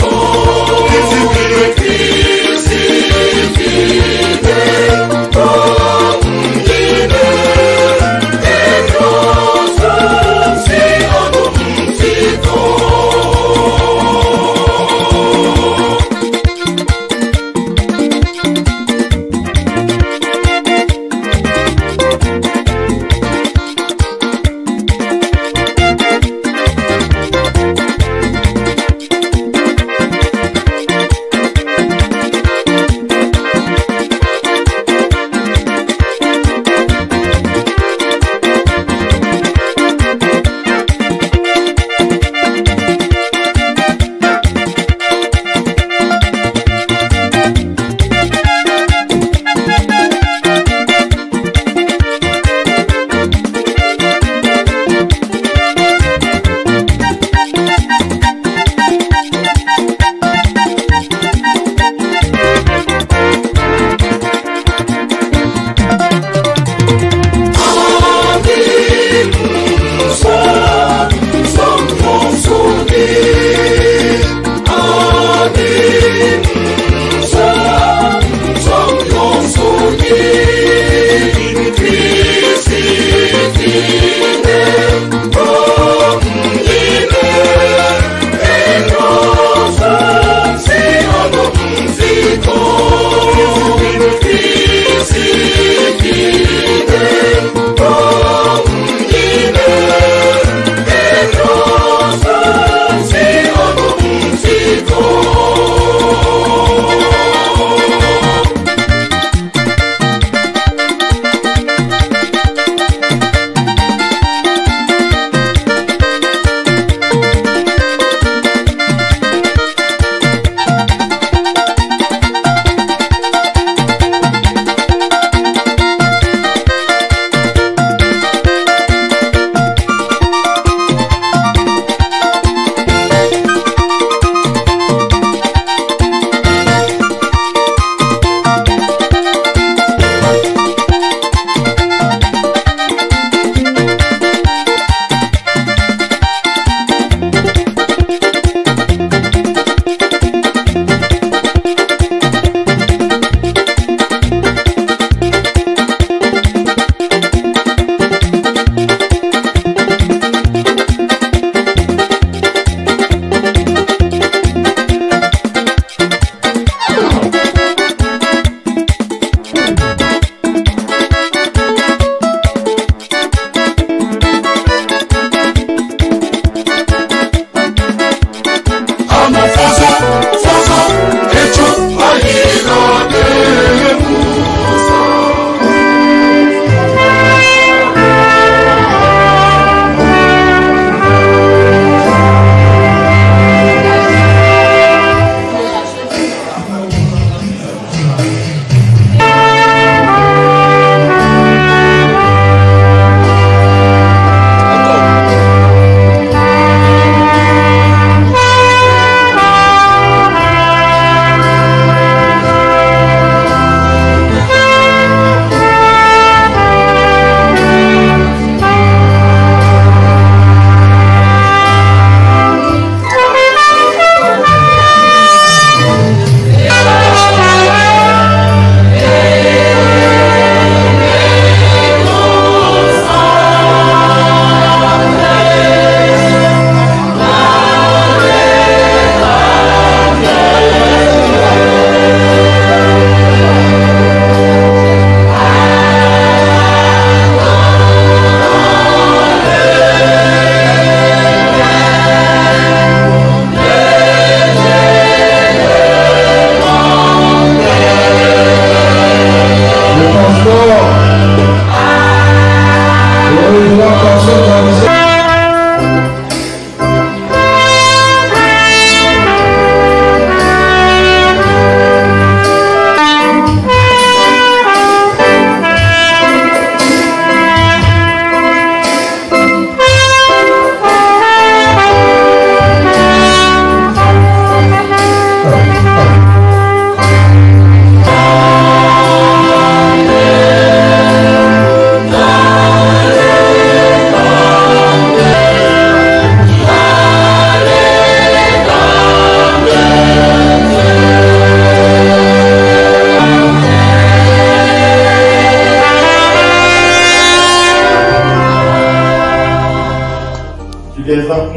Oh,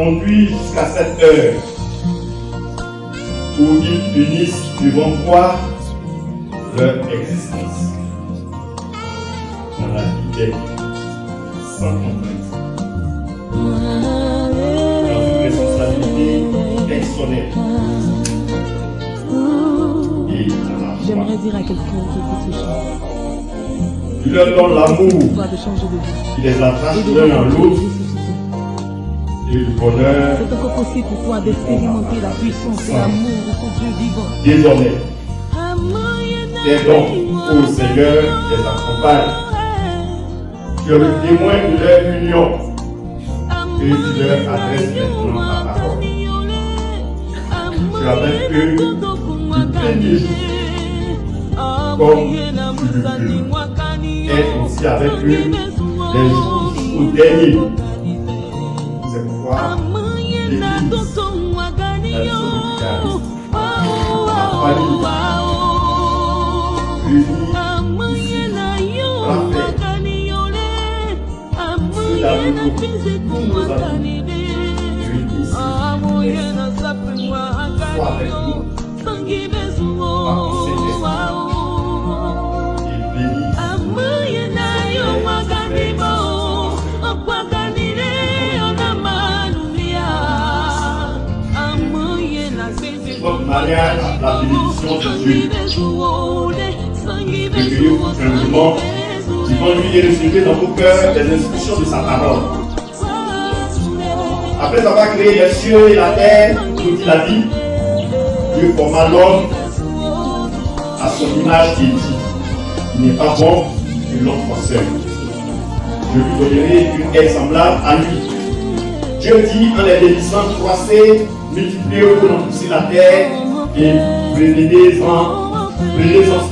conduit jusqu'à cette heure où ils unissent devant toi leur existence dans la liberté sans contrainte, dans une responsabilité personnelle et dans la foi. J'aimerais dire à quelqu'un qui écoute ce chant. Tu leur donnes l'amour qui les attache l'un à l'autre et le bonheur. C'est encore possible pour toi d'expérimenter la puissance et l'amour de son Dieu vivant. Désormais, tes dons au Seigneur les accompagnent. Tu es le témoin de leur union et tu leur adresses maintenant ta parole. Tu avec eux le premier jour comme tu le veux. Être aussi avec eux les jours au dernier. C'est pourquoi l'Église, la solidarité, la famille, réunis ici, parfait, ceux d'amour, tous nos amis, réunis ici, sois avec nous, par ton Saint-Esprit, et bénis. Votre mariage à la bénédiction de Dieu. Recueillez simplement devant lui et recevez dans vos cœurs les instructions de sa parole. Après avoir créé les cieux et la terre, nous dit la Bible, Dieu forma l'homme à son image et dit, il n'est pas bon que l'homme soit seul. Je lui donnerai une aide semblable à lui. Dieu dit en les bénissant, croissez, multipliez pour en pousser la terre et prenez-en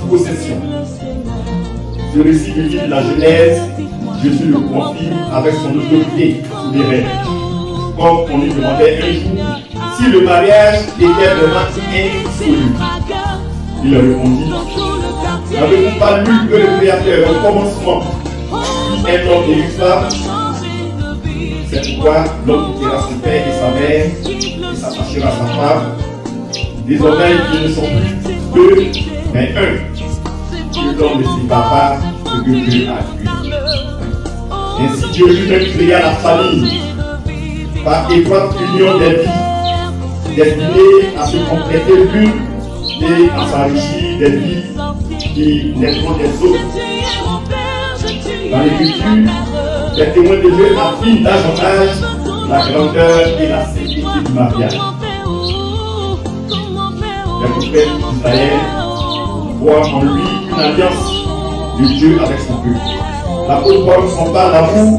possession. Ce récit du livre de la Genèse, Jésus le confirme avec son autorité sur les règles. Comme on lui demandait un jour si le mariage était vraiment insoluble. Il leur répondit, n'avez-vous pas lu que le Créateur au commencement dit un homme et une femme? C'est pourquoi l'homme quittera son père et sa mère et s'attachera à sa femme. Désormais, ils ne sont plus deux, mais un. Que l'homme ne sépare pas ce que Dieu a créé. Ainsi Dieu lui-même créa la famille par étroite union des vies, destinées à se compléter l'une et à s'enrichir des vies qui naîtront des autres. Dans l'Écriture, les témoins de Dieu affinent davantage la grandeur et la sainteté du mariage. Les prophètes d'Israël voient en lui une alliance de Dieu avec son peuple. L'apôtre Paul compare l'amour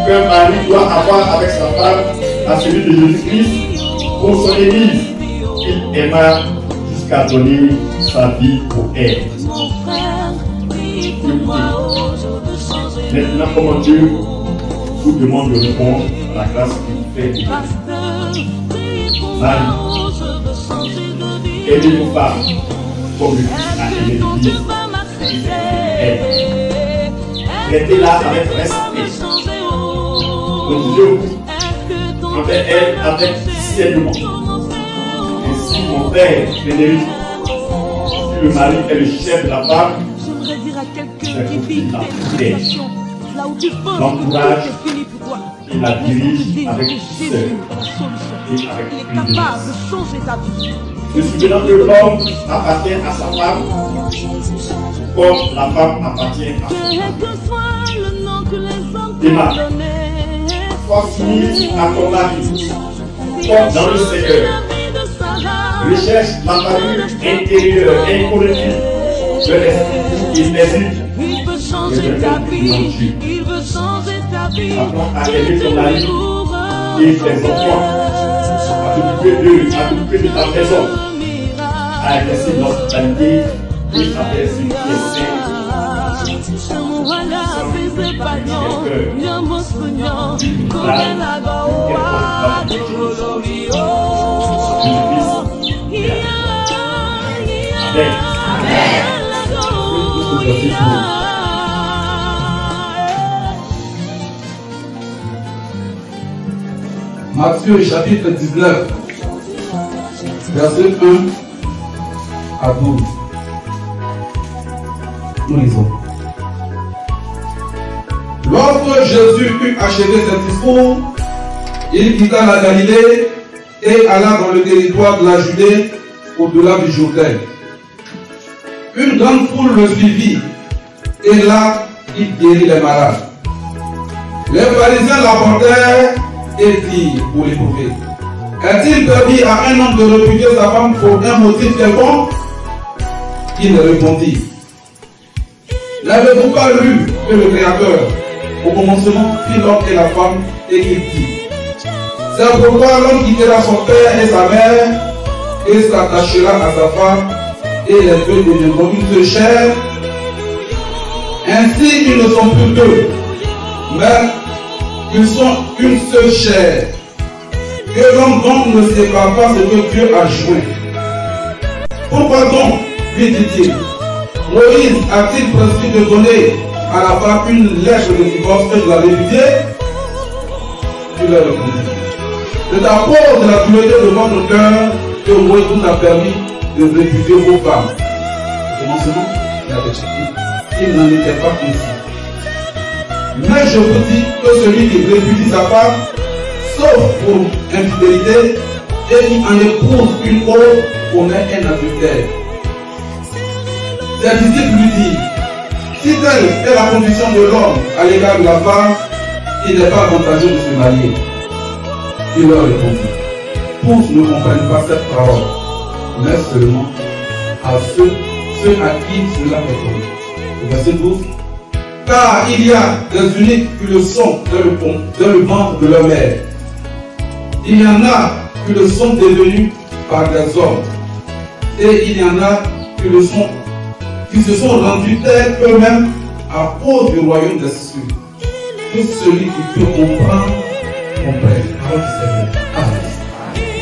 qu'un mari doit avoir avec sa femme à celui de Jésus-Christ pour son Église. Il aima jusqu'à donner sa vie pour elle. Maintenant, comment Dieu vous demande de répondre à la grâce qu'il fait de vous. Marie, aimez vos femmes comme le Christ a aimé l'Église. Traitez-la avec respect. Conduisez-vous envers elle avec discernement. Ainsi, mon père, Frédéric, si le mari est le chef de la femme, c'est pour qu'il la protège, l'encourage et la dirige avec douceur et avec prudence. Je suis maintenant que l'homme appartient à sa femme comme la femme appartient à son mari. Emma, sois soumise à ton mari comme dans le Seigneur. Recherche la parure intérieure, incorruptible de l'esprit invisible. Apprends à aimer ton mari et tes enfants, à t'occuper d'eux, à t'occuper de ta maison, à exercer l'hospitalité et à faire ce qui est sain. Matthieu chapitre 19, verset 1 à 12. Nous lisons. Lorsque Jésus eut achevé ce discours, il quitta la Galilée et alla dans le territoire de la Judée, au-delà du Jourdain. Une grande foule le suivit, et là, il guérit les malades. Les pharisiens l'abordèrent et dirent pour l'éprouver: est-il permis à un homme de répudier sa femme pour un motif quelconque? Il répondit: n'avez-vous pas lu que le Créateur, au commencement, fit l'homme et la femme, et qu'il dit: c'est pourquoi l'homme quittera son père et sa mère, et s'attachera à sa femme, et les deux deviendront une seule chair. Ainsi, ils ne sont plus deux, mais ils sont une seule chair. Que l'homme donc ne sépare pas ce que Dieu a joint. Pourquoi donc, lui dit-il, Moïse a-t-il prescrit de donner à la femme une lettre de divorce et de la répudier? Il leur répondit: c'est à cause de la dureté de votre cœur que Moïse vous a permis de répudier vos femmes. Au commencement, il avait dit: il n'en était pas ainsi. Mais je vous dis que celui qui répudie sa femme, sauf pour infidélité, et qui en épouse une autre, commet un adultère. Ses disciples lui disent: si telle est la condition de l'homme à l'égard de la femme, il n'est pas avantageux de se marier. Il leur répondit: tous ne comprennent pas cette parole, mais seulement à ceux à qui cela est donné. Verset 12. Car il y a des uniques qui le sont dans le ventre de leur mère. Il y en a qui le sont devenus par des hommes. Et il y en a qui se sont rendus tels eux-mêmes à cause du royaume des cieux. Que celui qui peut comprendre, comprenne. Parole du Seigneur. Amen.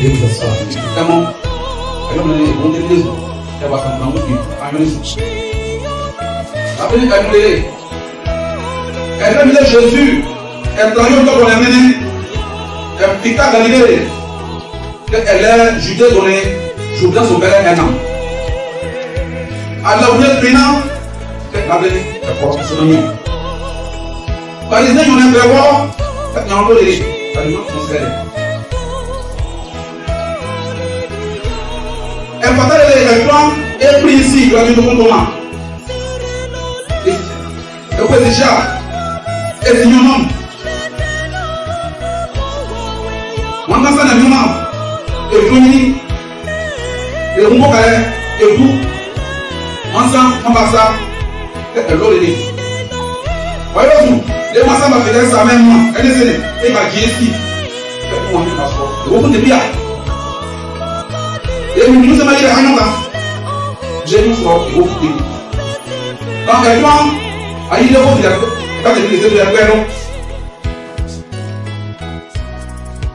Et vous asseoir. Comment? Alors, on est bon de l'église. Il va s'en prendre aussi. Amen. Appelez Galilée. Elle a mis Jésus. Elle travaille au temps qu'on l'a mené. Elle pique à Galilée. Elle est Judée donnée. Jourdain son père un an. Alors, vous êtes maintenant. Elle a donné. D'accord, c'est son ami. Par exemple, on est prévoir. Il y a encore des aliments concernés. Elle va faire les plans et pris ici. Il va dire comment. Et vous êtes déjà. Et c'est un homme. On a ça dans le moment. Et Tony, et Mokale, et tout. Ensemble, on va ça. Et l'autre est. Voyez-vous, les massas vont faire ça même. Elle est zélée. Et va dire ici. Et on va faire passeport. Et vous êtes bien. Et nous sommes allés à Hanoka. J'ai vu ça. Et vous êtes. Quand elle prend, il est au diable. Quand il est de la paix, non?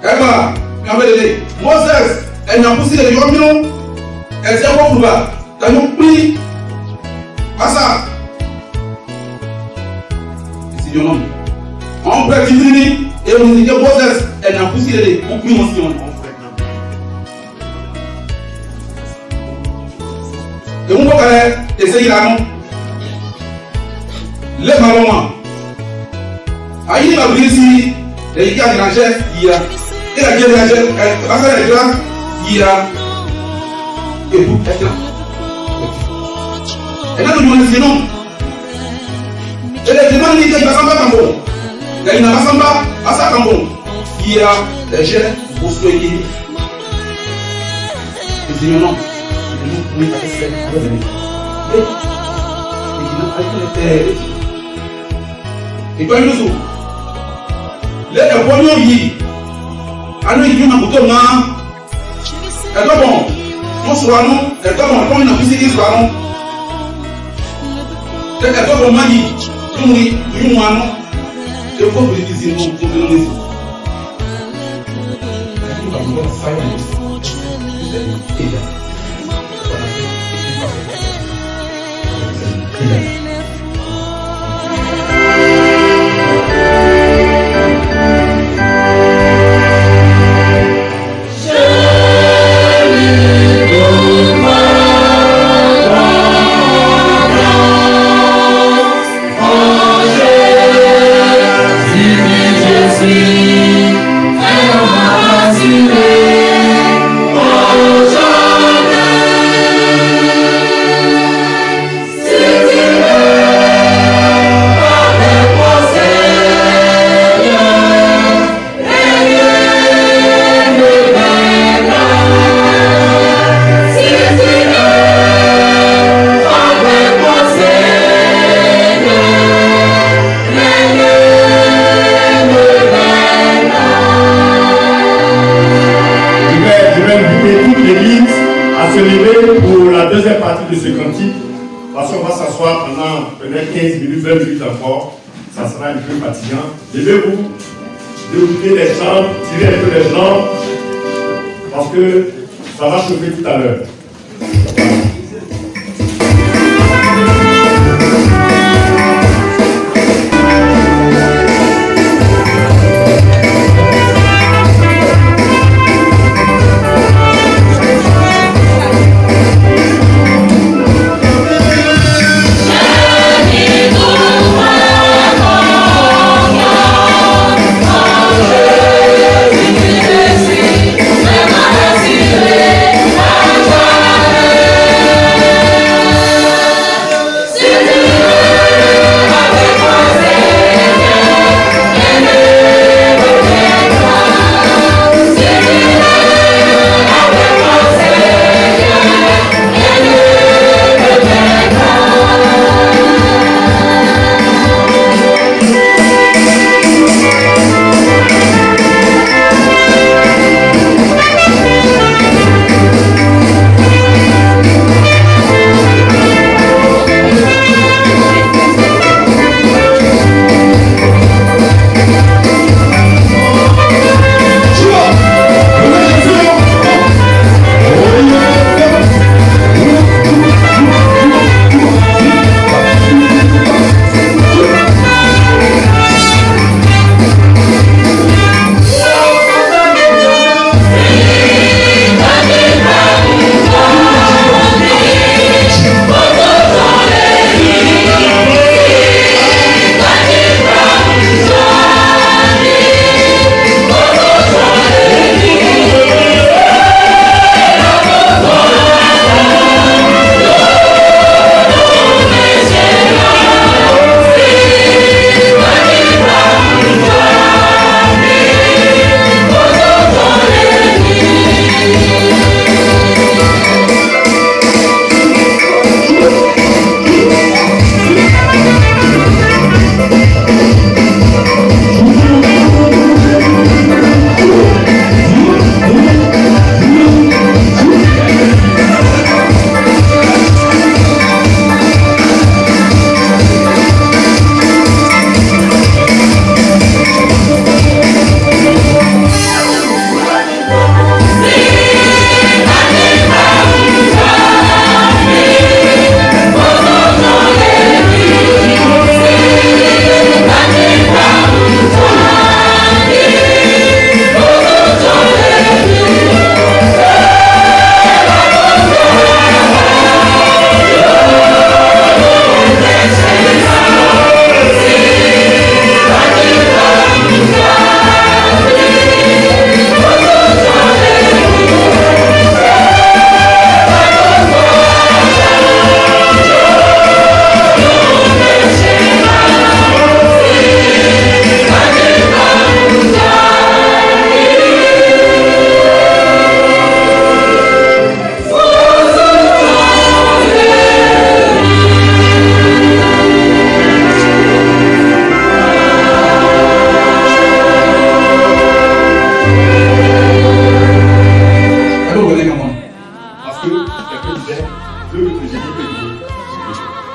Elle va, Moses, elle n'a poussé les gens, elle s'est encore là. T'as nous pris à ça. C'est du nom. On peut dire, et on dit que Moses, elle n'a poussé les gens, on prie aussi, on fait. Et on peut essayer là, non? Les mamans. Aïe, il va venir ici, et il y a des rangers, il y a. Et la guerre de la guerre, elle va faire les grands, il y a. Et vous, elle est là. Et là, nous disons non. Et les demandes, il y a des Samba Cambo. Il y a des Samba Assa Cambo. Il y a des jeunes pour se soigner. Et disons non. Oui, c'est et quand nous sommes, les poignons y, à nous y nous bouton là, et donc bon, nous soyons, et donc bon, comme nous avons dit soyons, et donc bon mani, nous nous allons, et faut que nous disions nous pour nous laisser. Nous avons fait ça. à se lever pour la deuxième partie de ce cantique, parce qu'on va s'asseoir pendant peut-être 15 minutes, 20 minutes encore. Ça sera un peu fatigant. Levez-vous, déroulez les jambes, tirez un peu les jambes, parce que ça va chauffer tout à l'heure.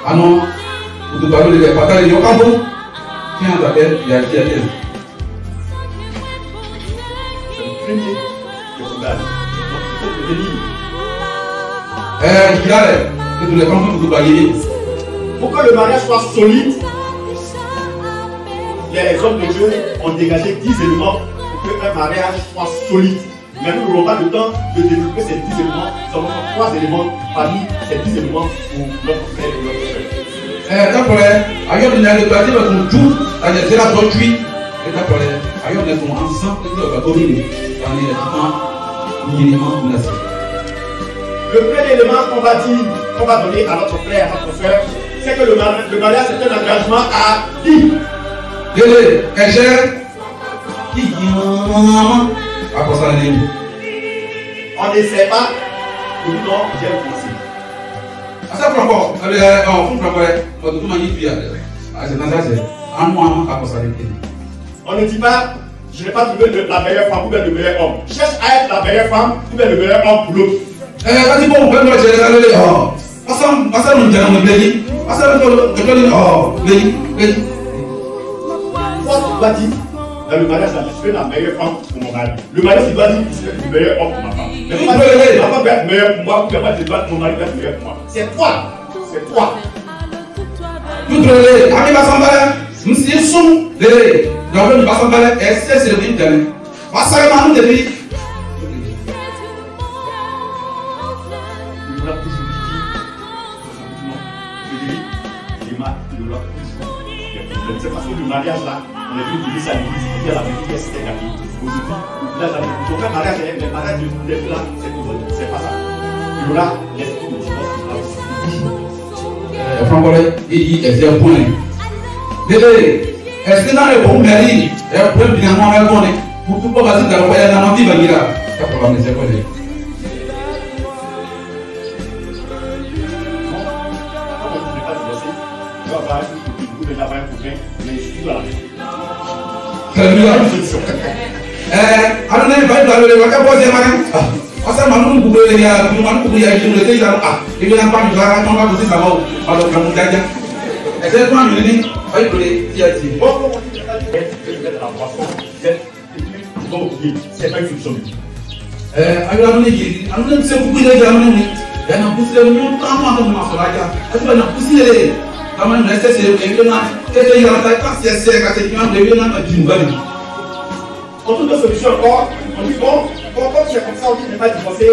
Ah non, vous te parlez de batailles, il y a pas bon. Tiens, t'appelles, il y a qui à quel? C'est le premier que vous donnez. Donc il faut que je dirais que tous les femmes vous baguer. Pour que le mariage soit solide, les hommes de Dieu ont dégagé 10 éléments pour qu'un mariage soit solide. Mais nous n'aurons pas le temps de développer ces 10 éléments. Nous avons 3 éléments parmi ces 10 éléments pour notre frère et notre frère. D'accord, ailleurs on a le plaisir de ton tour, c'est la bonne cuite. D'accord, ailleurs on est ensemble, on va dominer. On est vraiment minimum menacé. Le premier élément qu'on va dire, qu'on va donner à notre frère, à notre soeur, c'est que le mariage c'est un engagement à qui? Délai, Egère, qui après ça, on n'essaie pas, nous non, j'ai commencé. À ça, pourquoi on ne dit pas, je n'ai pas trouvé la meilleure femme ou bien le meilleur homme. Cherche à être la meilleure femme ou bien le meilleur homme pour l'autre. Quand il faut prendre le général, oh, passez mon général, Béli, passez le général, oh, Béli. Toi, tu dois dire, dans le mariage, je suis la meilleure femme pour mon mari. Le mariage, il doit dire, je suis le meilleur homme pour ma femme. Mais ma femme doit être meilleure pour moi, ou je dois mon mari doit être meilleur pour moi. C'est toi. C'est toi. Tout le monde, à s'emballer, nous sommes des gens qui vont s'emballer, et c'est le but de passer le monde de vie. C'est parce que le mariage là, on est venu de ça, il y a la vérité, c'était gagné. Là, on fait mariage, le mariage de là, c'est pas ça. Et là, l'esprit de divorce, il dit, c'est un point. Désolé, est-ce que dans le bon mari, il y a un point finalement à répondre pour tout le monde, dans le voyage, dans le petit bagage, c'est pour la maison. Très bien. Alors, il va le poser marin. Parce que maintenant, vous pouvez y aller, vous pouvez y aller, vous pouvez y aller. Ah, il vient pas du travail, on va poser sa main. Alors, quand vous gagnez, c'est quoi le nez? Il faut les tirer. C'est pas une solution. Alors, on est c'est beaucoup de gens. Il y a un poussé de nous, tant de gens sur la gare. Est-ce qu'on a poussé les. Quand même, c'est on trouve une solution encore. On dit bon, comme c'est comme ça, on dit ne pas divorcer.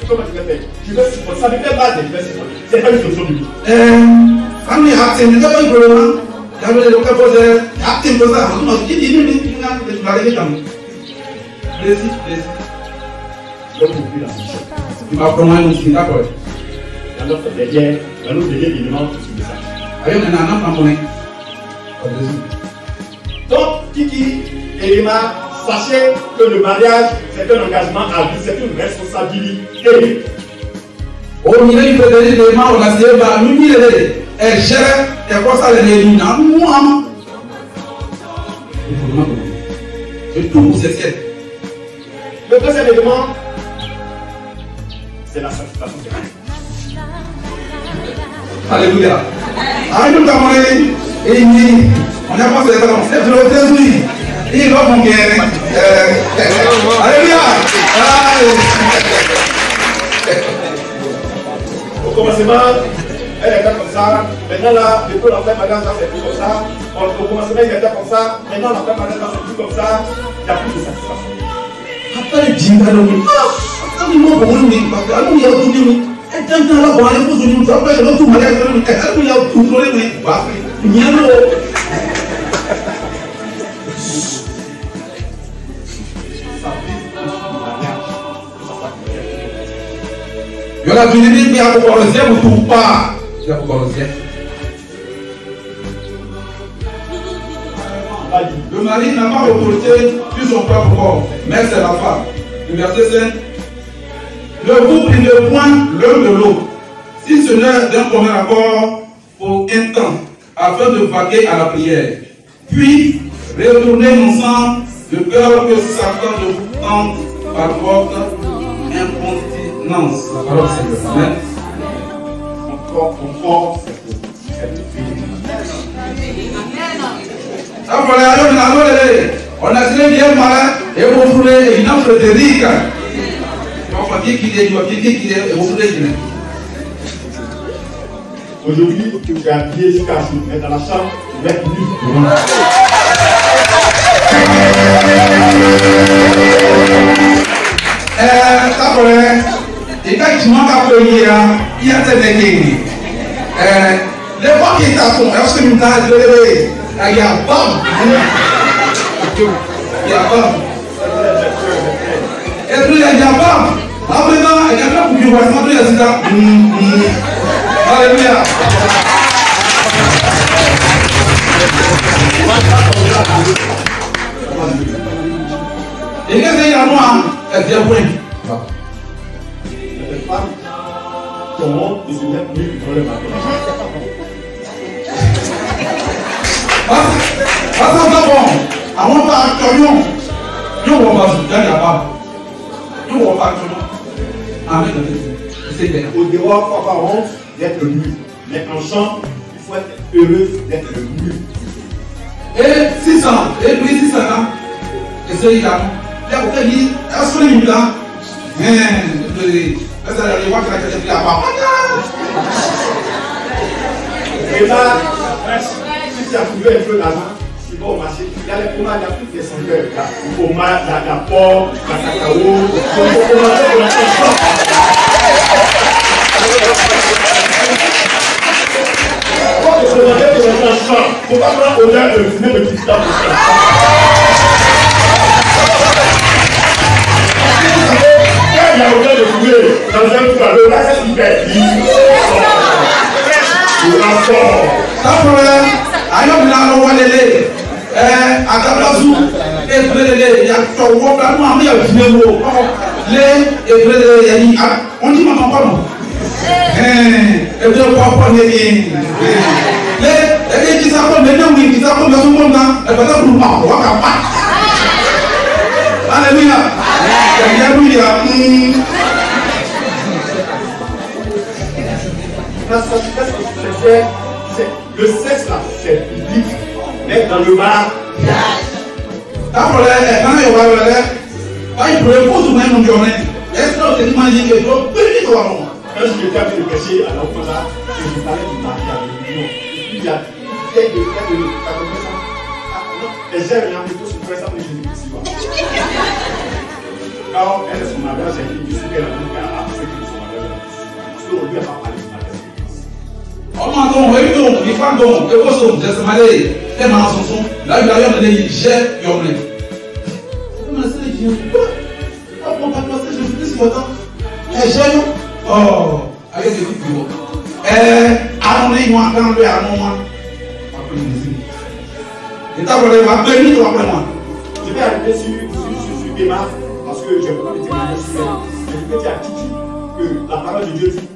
Comment tu veux faire? Tu veux supporter. Ça me fait mal de dire supporter. C'est pas une solution du tout. Quand il y a acté, il n'y a pas de problème. Il y a le cas posé. Acté pour ça. On dit il va aller comme plaisir. Tu vas prendre un outil, d'accord? Un autre derrière élément sur le message. Donc, Kiki et Emma, sachez que le mariage, c'est un engagement à vie, c'est une responsabilité. Au milieu du président de Emma, on a dit, elle gère, elle voit ça, les réunions. C'est tout pour ces siècles. Le deuxième élément, c'est la satisfaction de l'âme. Alléluia. Alléluia. On a pensé à ça. C'est le Jésus. Il va mon cœur. Alléluia. Au commencement, elle était comme ça. Maintenant, là, depuis la fin mariage, c'est plus comme ça. Au commencement, il était comme ça. Maintenant, la fin mariage, c'est plus comme ça. Il n'y a plus de satisfaction. Après le dîner, après le mot pour nous, parce que alors il y a tout dit. Et quand on a parlé pour nous, ça fait que tout mariage, il y a tout trouvé, mais il y a l'eau. Il y a la divinité qui a pour le ciel, ou tout pas. Il y a pour le ciel. Le mari n'a pas autorité sur son propre corps, mais c'est la femme. Le verset 5. Le couple ne point l'un de l'autre, si ce n'est d'un commun accord pour un temps, afin de vaquer à la prière. Puis, retournez ensemble de peur que Satan ne vous tente par votre incontinence. La parole du Seigneur. Amen. Encore, on a tiré bien malin et vous voulez une offre de riz. On va dire qu'il est, et vous voulez qu'il est. Aujourd'hui, tu es habillé jusqu'à ce mais dans la chambre, tu vas être nu. Et quand tu manques à payer, il y a des déguis. Les fois qui t'attendent, est-ce que nous avons levé? Il y a bon. Il y a bon. Et puis il y a bon. Après, il y a beaucoup de voisins, il y a ça. Alléluia. Et quand il y a moi, elle dit oui. Les femmes, ton monde, ils se mettent nus dans le matin. Àwọn bá tọ́yún yóò wọ́n bá sùn jáde àbá yóò wọ́n bá tọ́yún àmì ìdọ̀tí. C'est clair. Au dehors, il faut avoir honte d'être nu. Mais en chant, il faut être heureuse d'être nu. Et 600, et puis 600 ans. Et c'est là. Il y a beaucoup de dit, est-ce qu'on est là? Et là, si tu as trouvé un peu d'argent, tu vas au marché, il y a les pommades, il y a toutes les saveurs. La pommade, la pomme, la cacao, il faut pas prendre l'odeur de fumer le petit temps. Il y a odeur de fumer dans un truc à l'eau, là c'est hyper libre. Ça problème, ailleurs là on va les à Kabazou, et il y a trois mois, il y a les et on dit maman pardon. Et deux fois pour les qui s'appellent maintenant, qui s'appellent dans son monde, et pas pour moi, on va pas. Alléluia. Alléluia. Le sexe là, c'est public, mais dans le bar. Après, quand il va il propose même une journée. Est-ce que c'est imagine que je peux bénir toi? Quand je suis capable de prêcher à l'enfant là, je vous parlais du mari avec l'union. Il y a des de et j'ai rien plutôt sur ça, mais je ne sais pas. Quand elle est son mariage, elle dit que elle a dit qu'elle a fait que son mariage. Parce qu'on lui a pas parlé de mariage. Oh mon Dieu, oui, donc, il faut donc, et vous sommes, j'ai ce marié, et ma chanson, là, il y a un de j'ai yomé. Comment est-ce que je dis? Ah, mon papa, c'est Jésus-Christ, et j'ai, oh, avec des petits bureaux. Allons-moi, quand on lui a moi. Et t'as volé ma béni, toi, après moi. Je vais arriver sur Béma, parce que je ne peux pas me témoigner sur elle. Mais je peux dire à Titi que la parole de Dieu dit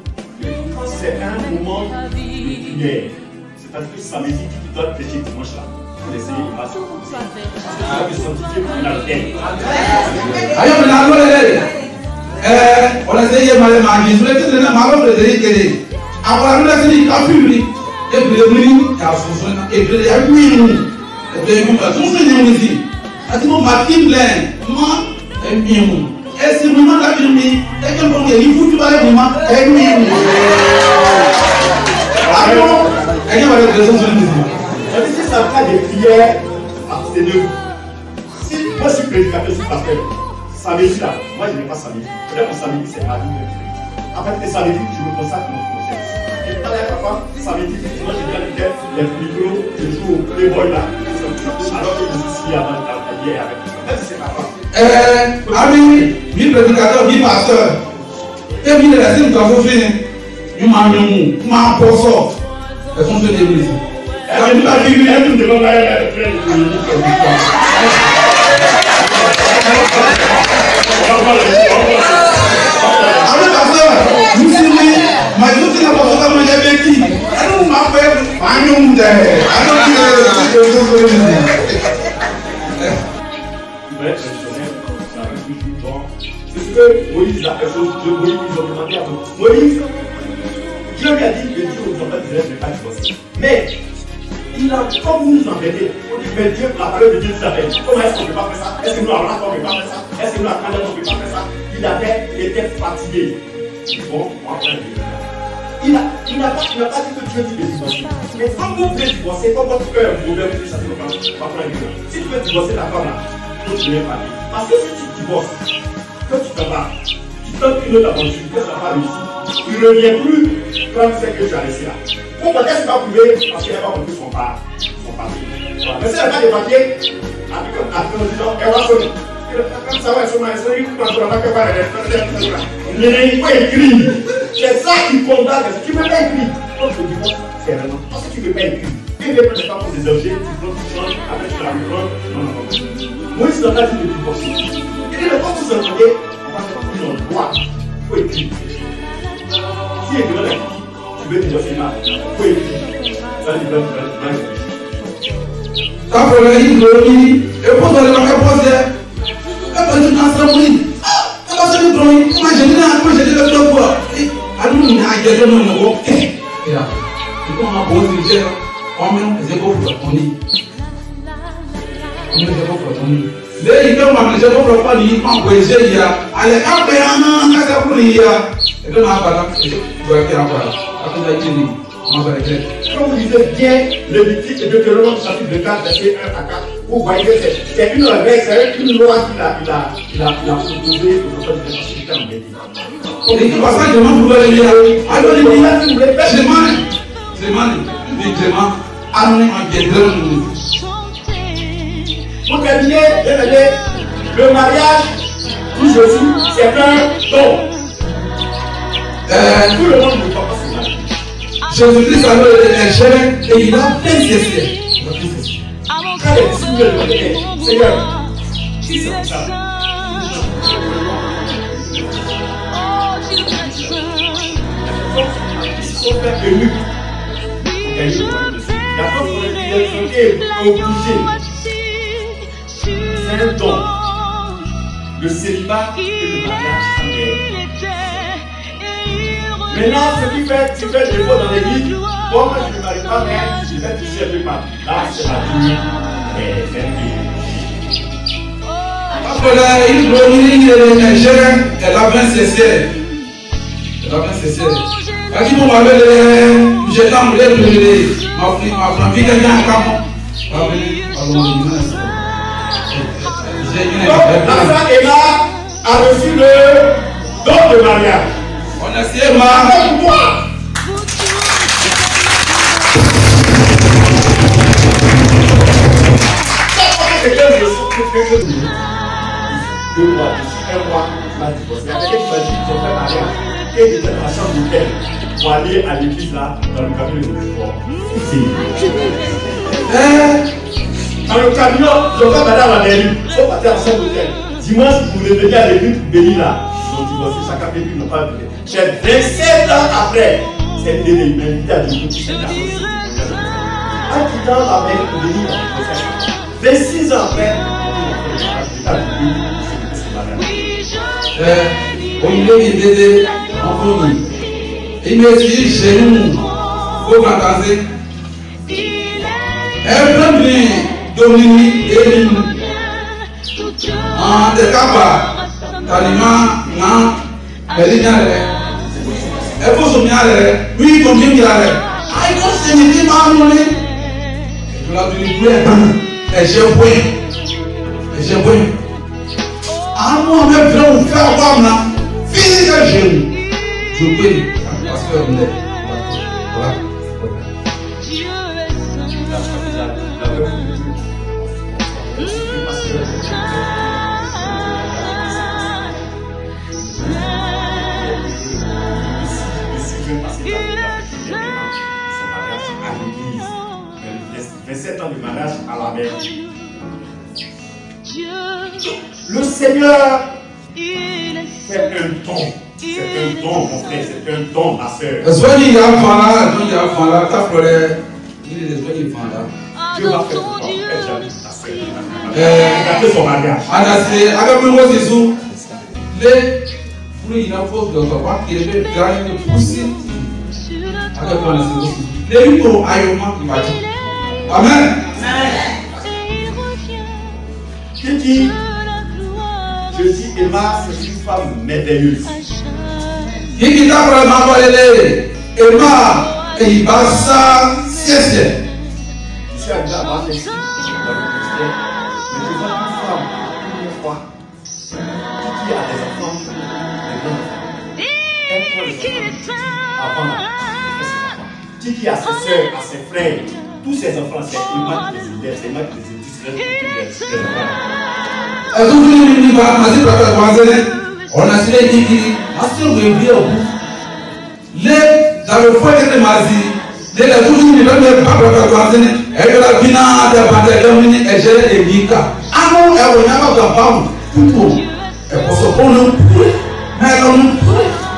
que quand c'est un moment de prière, c'est-à-dire que samedi, tu dois prêcher dimanche là. Pour essayer de passer au cours. Parce que tu vas te sentir Dieu pour la terre. Aïe, mais la loi est on a essayé de m'aller manger. Je voulais te donner ma robe de délicat. Après, on a essayé de faire public. Et puis, le bruit, il y a son son. Et puis, il y a une minute. Et puis, il y a son son ici. Et puis, ma fille pleine. Moi, et puis, et si vous m'en avez mis, et que vous avez dit, vous tu vas aller moi, et puis, alors, et qu'il va être raison sur le ici. Si ça fait des prières, c'est de vous. Si moi je suis prédicateur, je suis pasteur, samedi là, moi je n'ai pas samedi. Peut-être que samedi c'est ma vie. En fait, les samedis, je me consacre mon conscience. Et quand il y a papa, samedi, moi je viens de faire les micros, je joue au Playboy là. Alors que je suis ici avant hier avec vous. Même si c'est pas grave. Ami, mi prédicateur, mi pasteur. Et mi les racines quand vous finissez, mi m'amène, ma poisson. Elles sont sur l'église. Elle me demande à elle de faire le Ami pasteur, nous sommes ma joute n'a pas besoin de manger petit. Alors ma femme, m'amène derrière. Alors que c'est ce que Moïse a fait, Moïse ils ont demandé à Moïse. Dieu lui a dit que Dieu aux enfants d'Israël ne pas divorcer. Mais il a, comme vous nous embêtez, on dit mais Dieu, la parole de Dieu nous appelle. Comment est-ce qu'on ne peut pas faire ça? Est-ce que nous, à Rafah, on ne peut pas faire ça? Est-ce que nous, à Canada, on ne peut pas faire ça? Il avait été fatigué. Bon, on va faire il n'a pas dit que Dieu dit de divorcer. Mais quand vous voulez divorcer, quand votre cœur est mauvais, vous ça ne va pas prendre une. Si tu veux divorcer la femme là, il faut que tu n'aies pas dit. Parce que si tu divorces, que tu te bats, tu donnes une autre aventure, que ça n'a pas réussi, tu ne reviens plus quand tu sais que tu as laissé là. Pourquoi est-ce que tu vas prouver? Parce qu'il n'a pas compris son papier. Mais si elle n'a pas de papier, après on dit non, elle va sonner. Comme ça va sonner, elle ne peut pas écrire. C'est ça qui condamne. Si tu ne peux pas écrire, quand tu divorces, c'est vraiment. Parce que tu ne peux pas écrire. Tu ne peux pas prendre des objets, tu prends, tu changes, après tu la reprends. Non. Moïse n'a pas dit de divorcer. Il dit, mais quand vous entendez, on va faire plus en droit. Il faut écrire. Si il demande à qui tu veux divorcer, il faut écrire. Ça, il va quand vous avez dit, et pour donner la réponse, et pour dire, non, c'est oui. Ah, c'est le droit. Comment j'ai dit le droit? il a gagné mon work. Et là, il commence à poser le combien les écoles pour ton lit. Combien les écoles pour ton lit. Là, il commence à les écoles pour ton lit. En poésie, il y a. Allez, après, on a pour il y a. Et puis, on a pas de. Je vais faire quoi. Après, on a dit. Quand vous lisez bien le Lévitique et Deutéronome chapitre 4, verset 1 à 4, vous voyez que c'est une règle, c'est une loi qu'il a proposée au peuple de faciliter en Béni. Et qui passe à demande pour le lire. Alors, il dit là, si vous voulez faire, je demande, amenez un guédon. Pour terminer, le mariage, dit Jésus, c'est un don. Tout le monde ne peut pas se marier. Jésus-Christ a le cher et il a 26 siècles. Quand les disciples lui ont dit, Seigneur, si c'est comme ça, ils se sont fait émus. La fois pour ils ont été obligés. C'est un don. Le célibat et le mariage en guerre. Maintenant, ce qui fait défaut dans l'église, bon, moi je ne marie pas, mais je vais toucher un peu partout. Là, c'est la vie, c'est un peu. Après là, il domine les Nigériens, elle a 26 siècles. Elle a 26 siècles. Elle dit, bon, ma belle, j'ai t'emmené ma fille, quelqu'un à Camon. La femme Emma a reçu le don de mariage. On a essayé ma pourquoi? Quelqu'un me dit, deux mois, un mois, m'a divorcé. Il y a quelqu'un qui m'a dit qu'ils ont fait mariage. Et il était dans la chambre d'hôtel pour aller à l'église là, dans le camion de divorce. Dans le camion, ils ont fait madame à Béni. Ils sont partis à la chambre d'hôtel. Dimanche, vous revenez à l'église pour bénir là. Ils ont divorcé, chacun fait plus, ils n'ont pas vécu. C'est 27 ans après, c'est une invité à Dieu. En quittant la mère pour venir dans le procès. 26 ans après, on est aidé en famille. Il me dit chez nous, faut vacancer. Elle prend bien Dominique et en décapa, Talima, non, elle est elle faut se mettre, oui, combien il y a. Ah, il faut se mettre à monnaie. Je l'ai dit, et j'ai point. Ah, moi, même si on fait avoir là, fini que je peux. Parce que on est. Voilà. De mariage à la mer. Le Seigneur fait un don. C'est un don, mon frère, c'est un don, ma soeur. Soyez il y a un fan là, ta frère, il est soyez fan là. Dieu va faire pour toi. J'habite ta soeur. Il a fait son mariage. Avec moi, Jésus, il a fausse de son papa qui devait gagner de pousser. Avec moi, Jésus. Les gens aïement qui va dire. Amen. Qui dit, je dis Emma, c'est une femme merveilleuse. Qui dit vraiment parler Emma, et il va ça, c'est. Je suis arrivé à ma ici, dans le ministère, mais je vois une femme, une fois, qui a des enfants, des grands enfants. Elle prend les enfants avant la qui a ses soeurs, a ses frères. Tous ces enfants, c'est Emma qui les élève, c'est Emma qui les éduque. On a signé qui dans le foyer de Mazi, les la toujours ne veulent pas préparer, elle va bien d'avoir dominer et gérer les Mika. Ah non, elle va pas tout. Elle peut se prendre, mais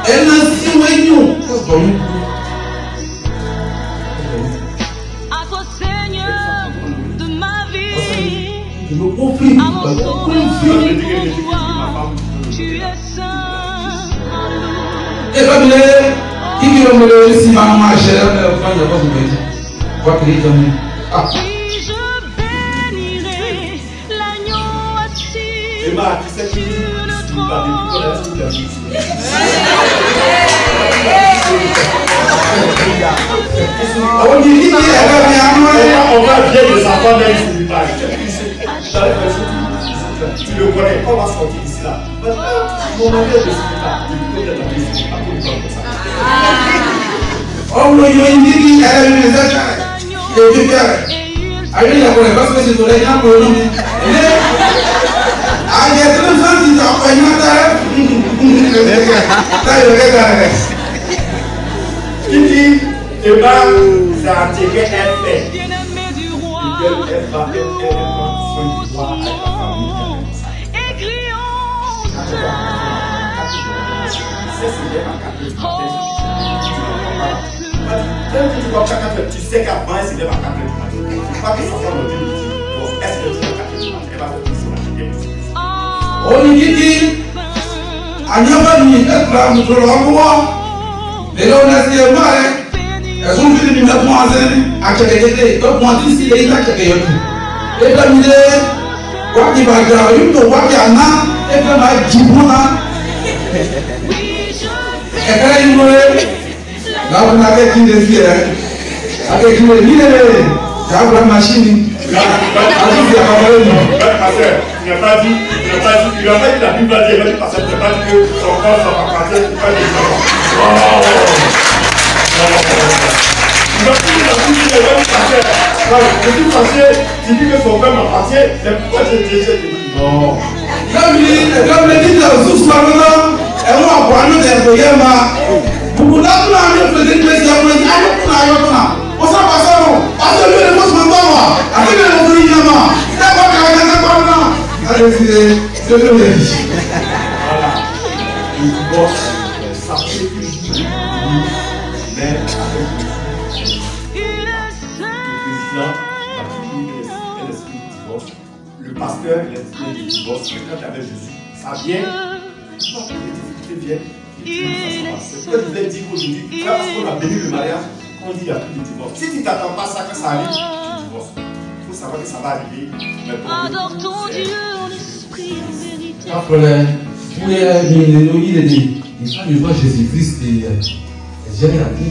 elle n'a si réunion. Je me confie. Et comme il est, il me le si maman a cher, mais au fond, il n'y a pas de métier. Quoi qu'il ait donné. Ah. Emma, tu sais que je ne suis pas depuis qu'on a su la vie. On va bien de sa femme même si il parle. Tu le connais, on va sortir d'ici là. Mon mari est de ce là. Depuis que tu es dans la vie, c'est pas pour le temps comme ça. Oh, non, il y a une vie qui a eu les achats. Et puis, allez, il y a pour les parce que c'est pour les gens pour le nom. Ah, il y a trop de gens qui sont en train de qui dit, Emma, ça a tiré un fait. Elle va soin du droit avec la famille. Tu sais qu'avant, elle se lève à 4 h du matin. Il ne faut pas que ça soit le même midi. Est-ce que tu es à 4 h du matin? Elle va faire plus sur la télé. Oh, il dit, Agnabani, elle va nous faire l'envoi. Les gens n'ont pas elles sont venues nous mettre en scène à Tchèque. Comme moi, ici, les gens qui ont tout. Et puis, il est, quoi qu'il va faire, il faut voir qu'il y en a, et puis, il va dire, et quand il mourait, là, on avait qui les filles, avec qui les filles, la machine. Tu n'as pas dit, la Bible a dit, parce que tu n'as pas dit que son corps va partir, tu pas des gens. Tu vas plus la Bible, tu vas passer. Je suis passé, tu dis que son corps va partir, c'est pourquoi je te dis non. Comme le dit dans ce soir, et on va prendre des prières, pour la plan, on faisait des prières, on s'en passe avant. Parce que le mot se m'en va. Avec le mot de l'Iyama. C'est pas qu'à la main. Allez, c'est le mot. Voilà. Le divorce, ça fait toujours mais avec le président, la Bible est l'esprit du divorce. Le pasteur est l'esprit du divorce. Mais quand tu avais Jésus, ça vient. Les difficultés viennent. C'est pourquoi je voulais dire qu'aujourd'hui, parce qu'on a béni le mariage, on dit qu'il n'y a plus de divorce. Si tu ne t'attends pas à ça, quand ça arrive, tu divorces. Il faut savoir que ça va arriver. Mais pour adore ton Dieu en esprit et en vérité. Après, il est dit, il faut voir Jésus-Christ et gérer la vie,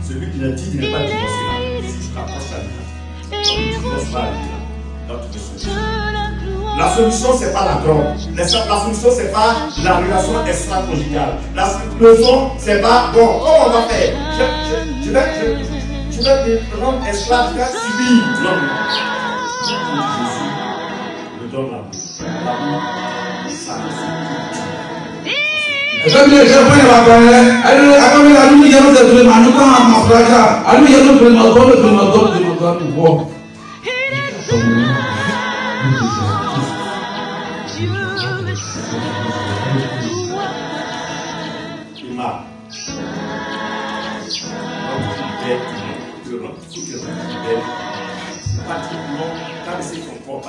celui qui l'a dit, il n'est pas divorcé là. Si tu t'approches à lui, le divorce va arriver là. Dans toutes les solutions. La solution, ce n'est pas la drogue. La solution, ce n'est pas la relation extra-conjugale. La solution, ce n'est pas, bon, comment on va faire? Je vais te rendre esclave, je vais subir. Non, Jésus me donne l'amour. L'amour, ça me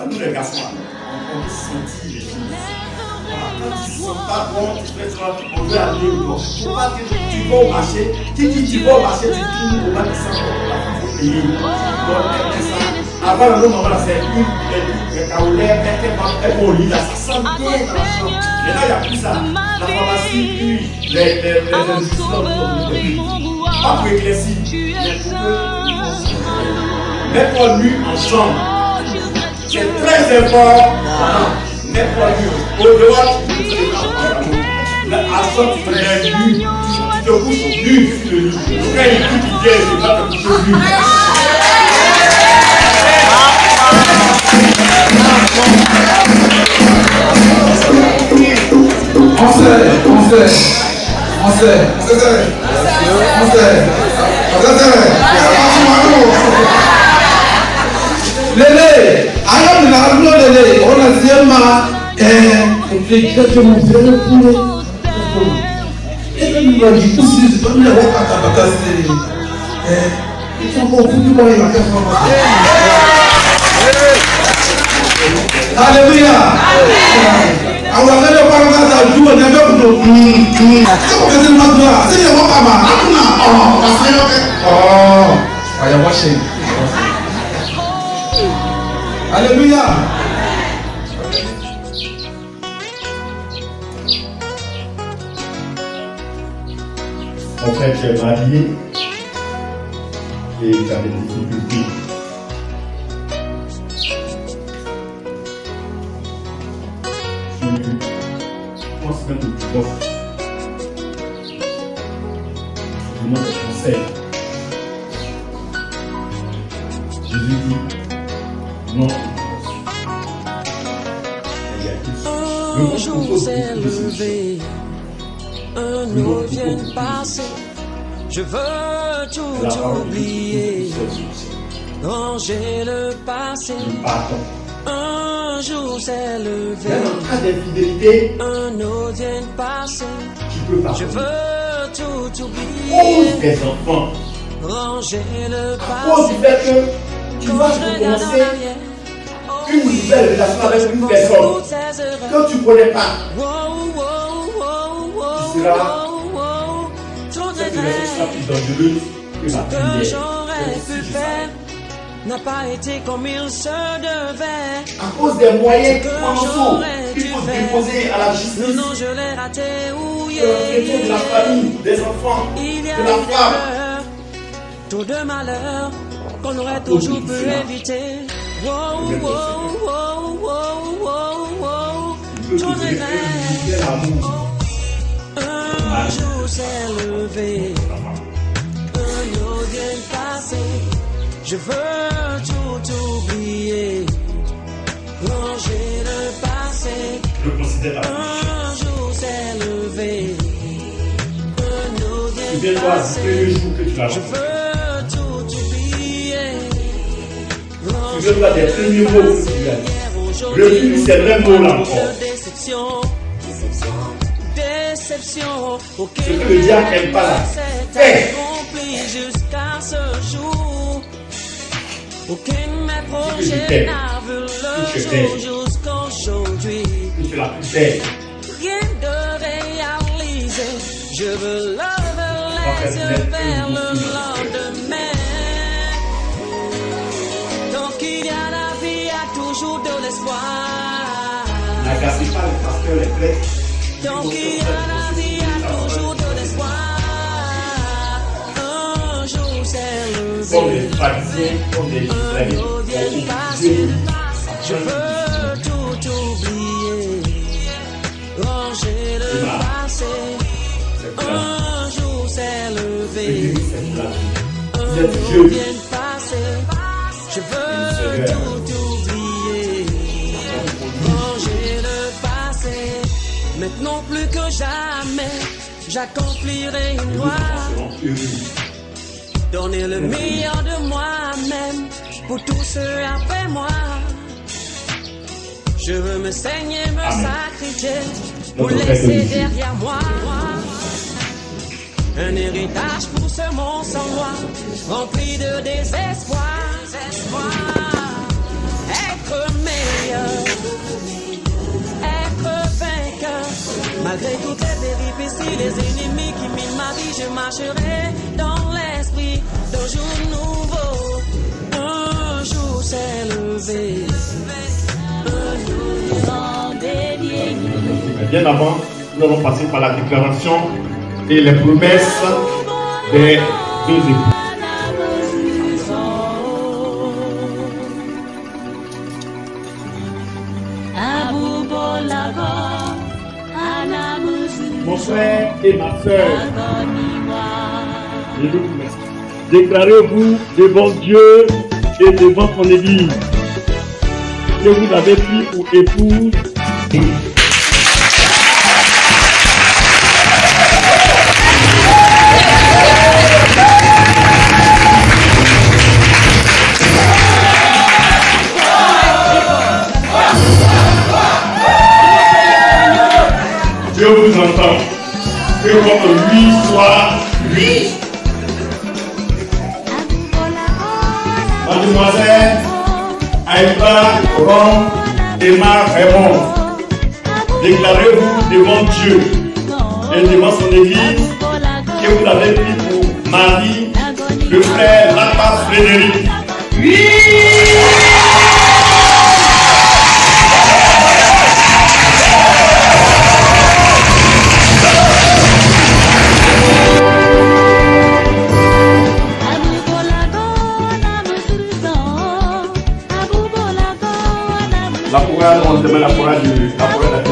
nous les garçons, on peut sentir les choses. Quand tu ne sens pas bon, tu fais ça, on veut aller au bord. Tu vas au marché, qui dit tu vas au marché, tu dis au bas de ça, on va payer. Avant le moment, on va faire une caolaire, elle va au lit, là, ça sent bien dans la chambre. Maintenant, il n'y a plus ça. La pharmacie, les institutions, pas pour éclaircir, mais pour mettre nu en chambre. C'est très important. Mets-toi nu. Au dehors, tu peux te à ça, tu te lèves nu. Tu te couches nu sur le lit. Quand il dit qu'il vient, tu vas te coucher nu. On sait. Lélé, alors on a deuxième et mon frère et puis il va dire aussi c'est pas bien voir ils sont pas foutus par les vacances. Alléluia. Alors on va pas jouer on avait Alléluia. En fait, tu es marié et tu as des difficultés. Tu penses même au divorce. Tu demandes des conseils. Jésus dit non. Un jour s'est levé, un autre vient de passer. Je veux tout oublier, ranger le passé. Un jour s'est levé, un autre vient de passer. Je veux tout oublier, ranger le passé. Tu vas recommencer une nouvelle relation avec une personne que tu ne connais pas. Tu seras, cette relation sera plus dangereuse que la prière. N'a pas été comme il se devait. À cause des moyens colossaux qu'il faut déposer à la justice. Non, je l'ai raté, de la famille, des enfants, de la femme. Trop de malheur qu'on aurait toujours pu éviter. Trop de regrets. Un jour s'est levé, un autre vient de passer. Je veux tout oublier, ranger le passé. Un jour s'est levé, un autre vient de passer. Je veux tout oublier, souviens-toi des premiers mots que tu as. Refuse ces vrais mots-là encore. Déception, ce que le diable n'aime pas là. Fais. Jusqu'à ce jour, aucun de mes projets n'a vu le jour jusqu'aujourd'hui. Rien de réalisé, je veux lever les yeux vers le lendemain. Tant qu'il y a la vie, il y a toujours de l'espoir. N'agacez pas le pasteur, les prêtres. Tant qu'il y a la vie, il y a toujours de l'espoir. Un jour c'est levé, comme les pharisiens, comme les Israélites. Je veux tout oublier, ranger le passé. Un jour c'est levé, un jour vient de passer. Je veux tout oublier, ranger le passé. Maintenant plus que jamais, j'accomplirai une loi. Donner le meilleur de moi-même pour tous ceux après moi. Je veux me saigner, me sacrifier pour laisser derrière moi un héritage pour ce monde sans loi, rempli de désespoir. Être meilleur, être vainqueur, malgré toutes les péripéties, les ennemis qui minent ma vie, je marcherai dans l'esprit d'un jour nouveau. Un jour s'est levé, un jour dédié. Bien avant, nous allons passer par la déclaration et les promesses des deux époux. Mon frère et ma soeur, je vous remercie. Déclarez-vous devant Dieu et devant son Église que vous avez pris pour épouse. Dieu vous entend. Que votre vie soit riche. Mademoiselle Aïba Ron Emma Raymond, déclarez-vous devant Dieu et devant son église que vous avez pris pour mari, le frère Lapa Frédéric. Oui! La forêt, on demande la forêt de la terre.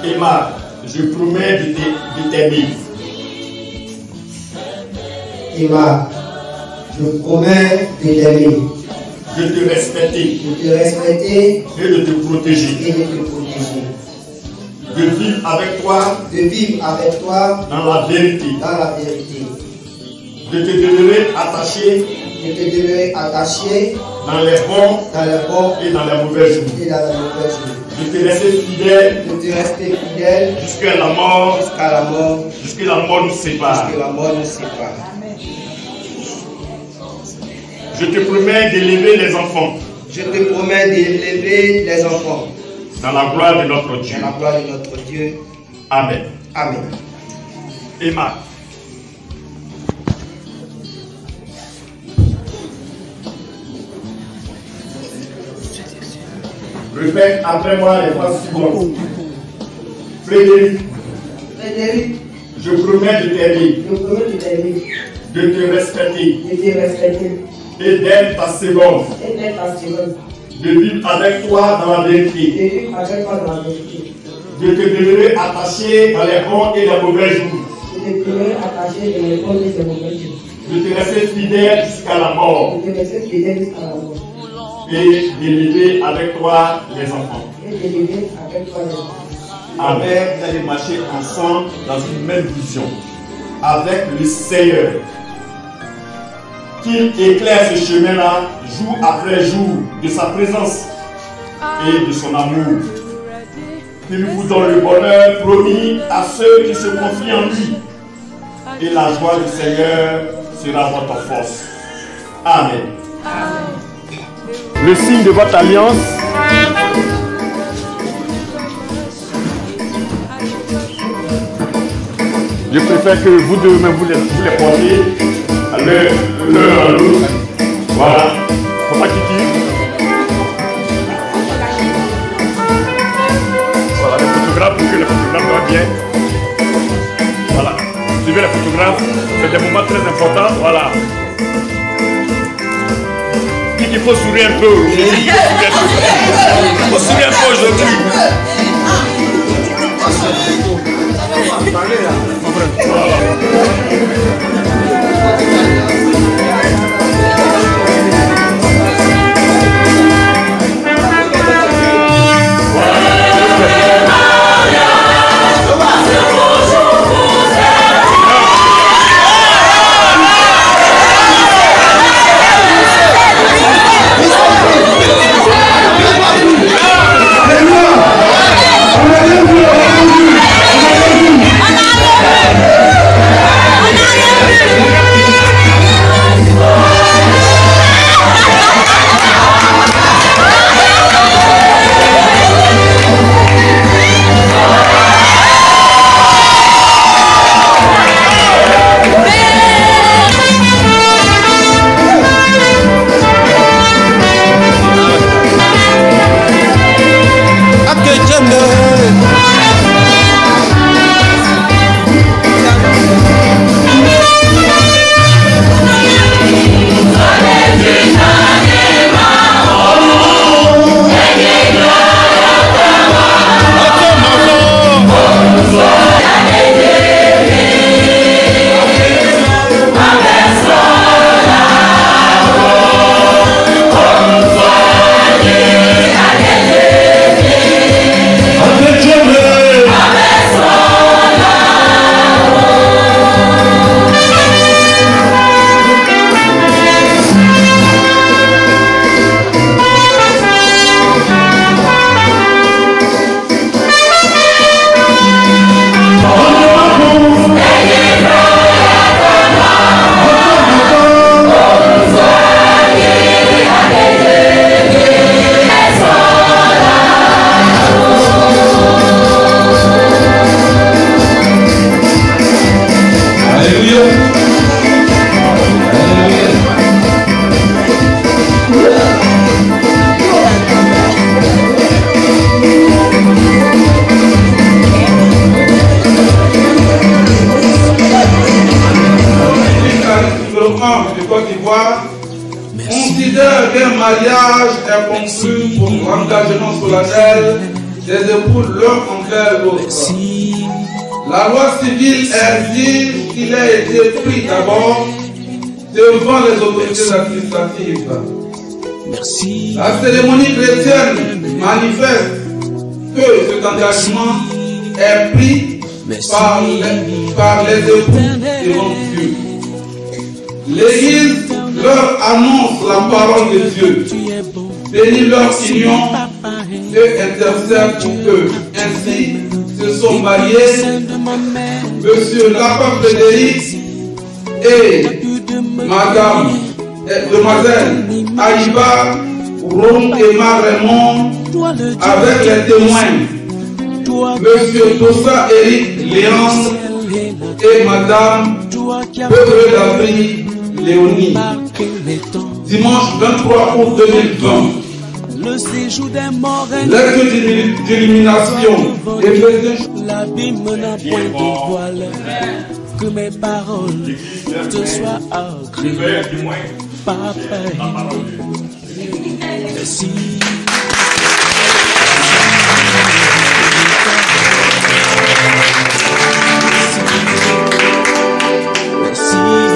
Emma, je promets de t'aimer. Emma, je promets de t'aimer. De te respecter. De te respecter. Et de te protéger. Et de te protéger. De vivre avec toi. De vivre avec toi. Dans la vérité. Dans la vérité. De te demeurer attaché. De te demeurer attaché. Dans les bons. Et dans les mauvais jours. Et dans les mauvais jours. De te rester fidèle. De te rester fidèle. Jusqu'à la mort. Jusqu'à la mort. Jusqu'à la mort nous sépare. Jusqu'à la mort nous sépare. Je te promets d'élever les enfants. Je te promets d'élever les enfants. Dans la gloire de notre Dieu. Dans la gloire de notre Dieu. Amen. Amen. Emma. Répète après moi les phrases suivantes. Frédéric. Frédéric. Je promets de t'aimer. Je promets de t'aimer. De te respecter. De te respecter. Et d'être ta seconde. Et d'être ta seconde. De vivre avec toi dans la vérité. De vivre avec toi dans la vérité. De te demeurer attaché dans les bons et les mauvais jours. De te demeurer attaché dans les bons et les mauvais jours. De te rester fidèle jusqu'à la mort. De te rester fidèle jusqu'à la mort. Et d'élever avec toi les enfants. Et d'élever avec toi les enfants. Amen. Vous allez marcher ensemble dans une même vision. Avec le Seigneur. Qu'il éclaire ce chemin-là, jour après jour, de sa présence et de son amour. Qu'il vous donne le bonheur promis à ceux qui se confient en lui. Et la joie du Seigneur sera votre force. Amen. Le signe de votre alliance. Je préfère que vous deux même vous les portez l'un à l'autre. Voilà. Faut pas quitter. Voilà, les photographes, pour que les photographes voient bien. Voilà. Suivez les photographes. C'est des moments très importants. Voilà. Dites qu'il faut sourire un peu aujourd'hui. Il faut sourire un peu aujourd'hui. mariage est conclu pour l'engagement solennel des époux l'un envers l'autre. La loi civile exige qu'il ait été pris d'abord devant les autorités administratives. La cérémonie chrétienne manifeste que cet engagement est pris par les époux devant Dieu. L'Église leur annonce la parole de Dieu, bénit leur union et intercède pour eux. Ainsi se sont mariés Monsieur Lapa Frédéric et Madame Demoiselle Aïba Rom et Raymond avec les témoins Monsieur Dossa Eric Léandre et Madame Pedro David Léonie. Dimanche 23 août 2020. Le séjour des morts est l'acte d'illumination et l'abîme n'a point de voile. Que mes paroles te soient agréables, Papa. Merci. Merci.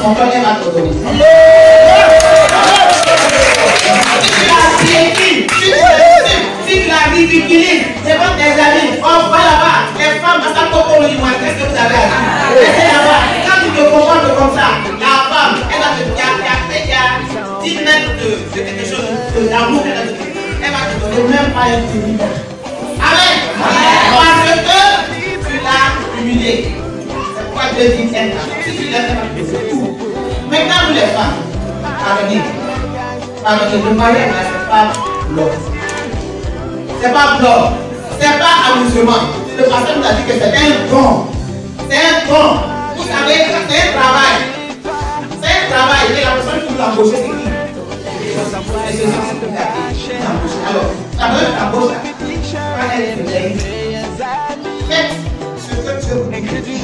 son cœur, elle va te donner. Si tu la ridiculises, devant tes amis, on va là-bas, les femmes, à sa propre moi, qu'est-ce que vous avez à dire? Restez là-bas. Quand tu te comportes comme ça, la femme, elle va te dire, il y a 10 mètres de quelque chose d'amour, elle va te donner même pas un petit minute. Amen. Parce que tu l'as humilié. C'est pourquoi Dieu dit, si tu laisses, elle va te donner tout. Maintenant, nous les femmes, pardonnez. Pardonnez, le mariage, c'est pas l'or. C'est pas blanc, c'est pas amusement. Le pasteur nous a dit que c'est un don. C'est un don. Vous savez, c'est un travail. C'est un travail. Et la personne qui vous embauche, c'est qui? Alors, la personne qui t'embauche, faites ce que Dieu vous dit.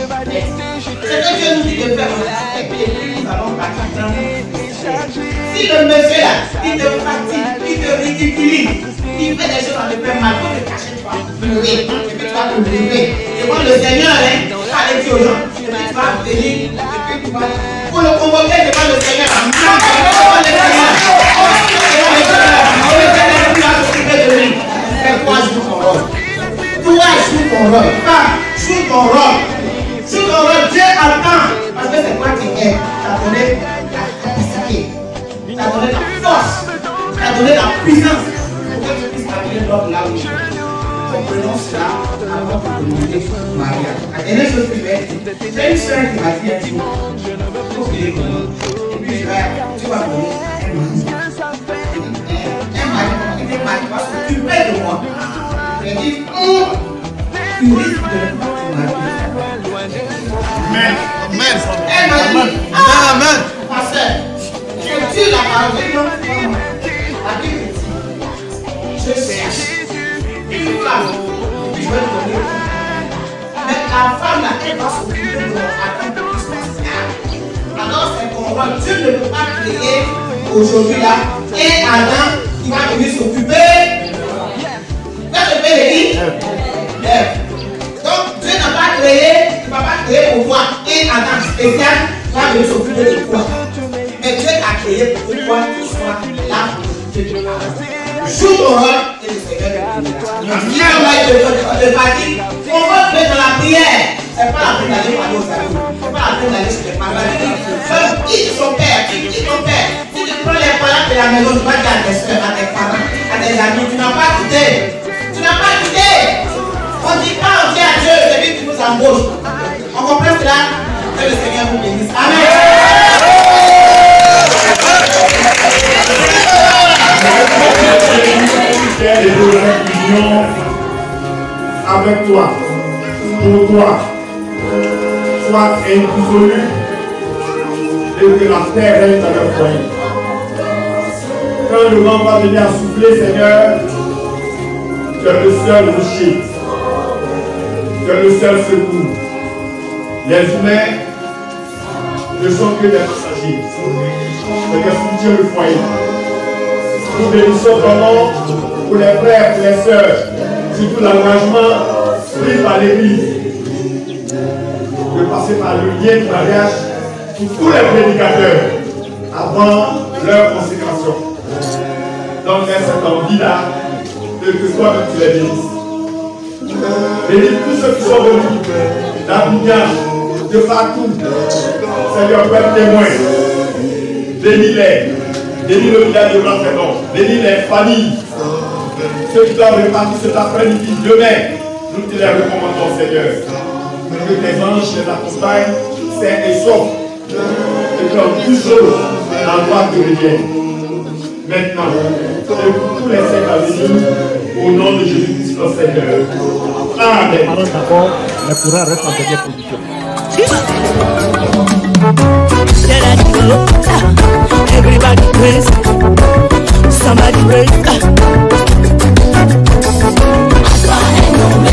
Ce que Dieu nous dit de faire, et puis nous allons partir. Si le monsieur là, il te fatigue, il te ridiculise, il fait des choses dans le père mal, il faut te cacher, tu vas pleurer, et puis tu vas te lever. Et quand le Seigneur, tu vas aller dire aux gens, et puis tu vas venir, et puis tu vas, pour le convoquer devant le Seigneur, devant le Seigneur, tu vas t'occuper de lui. Et toi, joue ton rôle. Toi, joue ton rôle. Femme, joue ton rôle. Joue ton rôle, Dieu attend. Parce que c'est toi qui es. Tu as donné la capacité, tu as donné la force, tu as donné la puissance. Que tu puisses amener l'homme là où il est. Comprenons cela avant de demander mariage. La dernière chose que je vais dire, j'ai une soeur qui m'a dit un jour, il faut qu'il est connu. Et puis tu vas donner un mari qui va s'occuper de moi. Je lui ai dit, tu risques de ne pas te marier. Amen. Elle m'a dit, amen. Pasteur, je tue la parole de l'homme. La Bible dit, je cherche une femme, et puis je vais lui donner. Mais la femme là, elle va s'occuper de moi attendre que tout se passe. Alors c'est qu'on voit, Dieu ne peut pas créer aujourd'hui là, et Adam qui va venir s'occuper. Vous avez le dit? Donc Dieu n'a pas créé, il ne va pas créer pour toi, et Adam spécial va venir s'occuper de toi. Mais Dieu a créé pour toi que tu sois là pour Dieu. Joue ton rôle et le Seigneur te fatigue. On va te mettre dans la prière. C'est pas la peine d'aller parler aux amis. C'est pas la peine d'aller sur les parents. Quitte ton père, quitte ton père. Si tu prends les parents de la maison, tu vas dire à tes soeurs, à tes parents, à tes amis, tu n'as pas quitté. Tu n'as pas quitté. On dit pas, on dit à Dieu, c'est lui qui nous embauche. On comprend cela? Que le Seigneur vous bénisse. Amen. Et de l'union avec toi, pour toi, soit indissolu et que la paix règne dans le foyer. Quand le vent va venir souffler, Seigneur, tu es le seul rocher, tu es le seul secours. Les humains ne sont que des passagers, mais que soutient le foyer. Nous bénissons ton nom pour les frères et les sœurs, surtout l'engagement pris par l'Église de passer par le lien de mariage pour tous les prédicateurs avant leur consécration. Donc, cette envie-là, que toi-même tu les bénisses. Bénis tous ceux qui sont venus d'Abidjan, de partout. Seigneur, peuple témoin. Bénis-les. Bénis le village de Blanc-Ferrand. Bénis les familles. Ceux qui doivent repartir cet après-midi, demain, nous te les recommandons, Seigneur. Que tes anges les accompagnent, sains et saufs. Et que toutes choses en droit te reviennent. Maintenant, et pour tous les siècles à venir, au nom de Jésus-Christ, notre Seigneur. Amen. D'abord, mais pour un reste en dernière position. Everybody praise, somebody praise. Alpha and Omega.